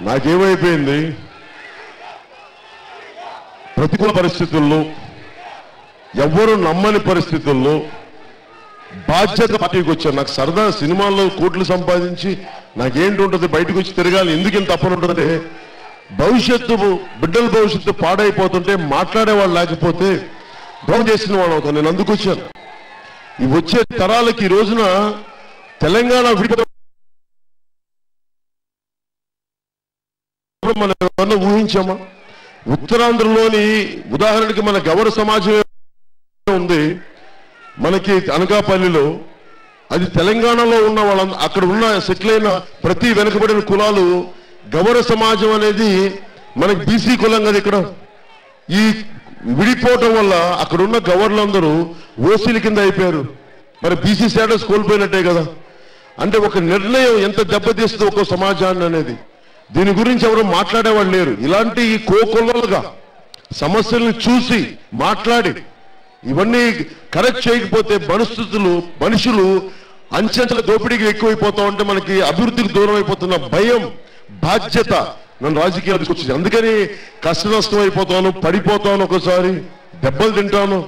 నాకేమైపోయింది, ప్రతికూల పరిస్థితుల్లో, ఎవ్వరూ నమ్మని పరిస్థితుల్లో బాధ్యత పార్టీకి వచ్చాను. నాకు సరదా సినిమాల్లో కోట్లు సంపాదించి నాకేంటి ఉంటుంది, బయటకు వచ్చి తిరగాలి, ఎందుకు ఇంత తప్పని ఉంటుందంటే భవిష్యత్తు, బిడ్డల భవిష్యత్తు పాడైపోతుంటే మాట్లాడేవాళ్ళు లేకపోతే ద్రోహం చేసిన వాళ్ళు అవుతాను. నేను అందుకు వచ్చాను. ఈ వచ్చే తరాలకి ఈ రోజున తెలంగాణ మనం ఏమన్నా ఊహించామా? ఉత్తరాంధ్రలోని ఉదాహరణకి మన గౌర సమాజం ఉంది, మనకి అనకాపల్లిలో, అది తెలంగాణలో ఉన్న వాళ్ళ అక్కడ ఉన్న సెటిల్ అయిన ప్రతి వెనుకబడిన కులాలు గౌర సమాజం అనేది మనకి బీసీ కులం కదా. ఇక్కడ ఈ విడిపోవటం వల్ల అక్కడ ఉన్న గవర్నర్లందరూ ఓసీల కింద అయిపోయారు. మరి బీసీ స్టేటస్ కోల్పోయినట్టే కదా. అంటే ఒక నిర్ణయం ఎంత దెబ్బతీస్తుంది ఒక సమాజాన్ని అనేది, దీని గురించి ఎవరు మాట్లాడేవాళ్ళు లేరు. ఇలాంటి కోకొల్లలుగా సమస్యలను చూసి మాట్లాడి ఇవన్నీ కరెక్ట్ చేయకపోతే మనుషులు అంచెంచెల దోపిడీకి ఎక్కువైపోతా ఉంటే మనకి అభివృద్ధికి దూరం అయిపోతున్న భయం, బాధ్యత నన్ను రాజకీయాలు తీసుకొచ్చింది. అందుకని కష్ట నష్టం అయిపోతాను, పడిపోతాను, ఒకసారి దెబ్బలు తింటాను,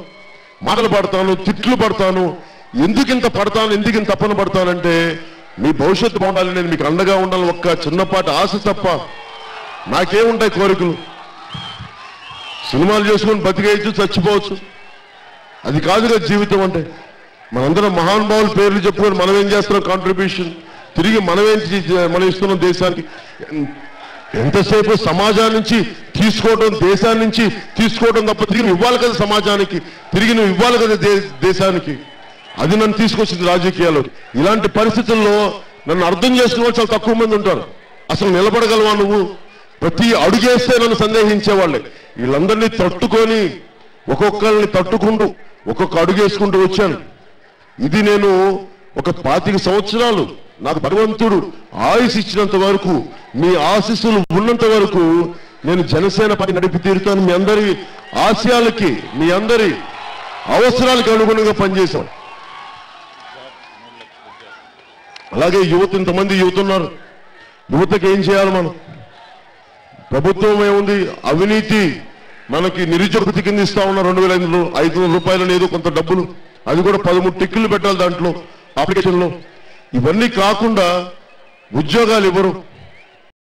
మాటలు పడతాను, తిట్లు పడతాను. ఎందుకు ఇంత పడతాను, ఎందుకు ఇంత తప్పన పడతానంటే మీ భవిష్యత్తు బాగుండాలి, నేను మీకు అండగా ఉండాలి, ఒక్క చిన్నపాటి ఆశ తప్ప నాకేముంటాయి కోరికలు. సినిమాలు చేసుకొని బతికేయచ్చు, చచ్చిపోవచ్చు, అది కాదు కదా జీవితం అంటే. మనందరం మహానుభావుల పేర్లు చెప్పుకొని మనం ఏం చేస్తున్నాం, కాంట్రిబ్యూషన్ తిరిగి మనం ఇస్తున్నాం దేశానికి. ఎంతసేపు సమాజం నుంచి తీసుకోవడం, దేశాన్ని నుంచి తీసుకోవడం తప్ప తిరిగి ఇవ్వాలి కదా సమాజానికి, తిరిగి నువ్వు ఇవ్వాలి కదా దేశానికి. అది నన్ను తీసుకొచ్చింది రాజకీయాల్లో. ఇలాంటి పరిస్థితుల్లో నన్ను అర్థం చేసుకునే వాళ్ళు చాలా తక్కువ మంది ఉంటారు. అసలు నిలబడగలవా నువ్వు? ప్రతి అడుగేస్తే నన్ను సందేహించేవాళ్ళే. వీళ్ళందరినీ తట్టుకొని ఒక్కొక్కరిని తట్టుకుంటూ ఒక్కొక్క అడుగు వేసుకుంటూ వచ్చాను. ఇది నేను ఒక 25 సంవత్సరాలు నాకు భగవంతుడు ఆయుష్ ఇచ్చినంత వరకు, మీ ఆశీస్సులు ఉన్నంత వరకు నేను జనసేన పార్టీ నడిపి తీరుతాను. మీ అందరి ఆశయాలకి, మీ అందరి అవసరాలకు అనుగుణంగా పనిచేశాం. అలాగే యువత, ఇంతమంది యువత ఉన్నారు, యువతకి ఏం చేయాలి మనం? ప్రభుత్వం ఏముంది, అవినీతి మనకి నిరుద్యోగ కింద ఇస్తా ఉన్నారు 2500 రూపాయలు లేదు కొంత డబ్బులు, అది కూడా 13 టిక్కులు పెట్టాలి దాంట్లో అప్లికేషన్లో. ఇవన్నీ కాకుండా ఉద్యోగాలు ఇవ్వరు.